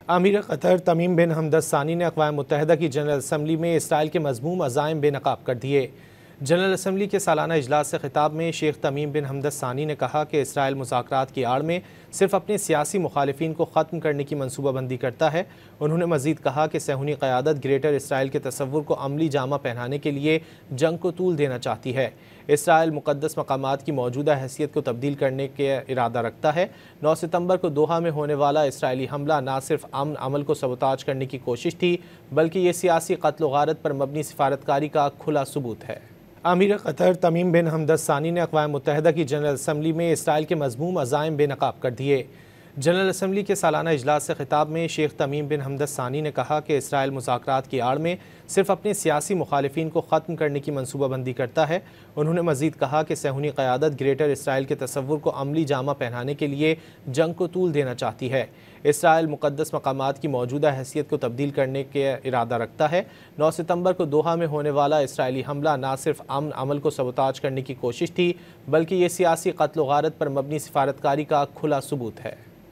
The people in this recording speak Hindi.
अमीर क़तर तमीम बिन हमद सानी ने अक़वाम मुत्तहिदा की जनरल असम्बली में इसराइल के मज़मूम अज़ाइम बेनकाब कर दिए। जनरल असम्बली के सालाना इजलास से खिताब में शेख तमीम बिन हमद सानी ने कहा कि इसराइल मुज़ाकरात की आड़ में सिर्फ अपने सियासी मुखालिफिन को ख़त्म करने की मनसूबाबंदी करता है। उन्होंने मज़ीद कहा कि सहूनी क़यादत ग्रेटर इसराइल के तसव्वुर को अमली जामा पहनाने के लिए जंग को तूल देना चाहती है। इसराइल मुक़द्दस मकामात की मौजूदा हैसियत को तब्दील करने के इरादा रखता है। 9 सितंबर को दोहा में होने वाला इसराइली हमला न सिर्फ अमन अमल को सबोताज करने की कोशिश थी, बल्कि ये सियासी कत्ल व गारत पर मबनी सिफारतकारी का खुला सबूत है। अमीर क़तर तमीम बिन हमद सानी ने अक़वाम मुत्तहिदा की जनरल असम्बली में इसराइल के मज़मूम अज़ाइम बेनकाब कर दिए। जनरल असम्बली के सालाना इजलास से खिताब में शेख तमीम बिन हमद सानी ने कहा कि इसराइल मुज़ाकरात की आड़ में सिर्फ अपने सियासी मुखालिफिन को ख़त्म करने की मनसूबाबंदी करता है। उन्होंने मज़ीद कहा कि सहूनी क़यादत ग्रेटर इसराइल के तसव्वुर को अमली जामा पहनाने के लिए जंग को तूल देना चाहती है। इसराइल मुक़द्दस मकामात की मौजूदा हैसियत को तब्दील करने के इरादा रखता है। 9 सितंबर को दोहा में होने वाला इसराइली हमला न सिर्फ अमन अमल को सबोताज करने की कोशिश थी, बल्कि ये सियासी कत्ल व गारत पर मबनी सिफारतकारी का खुला सबूत है।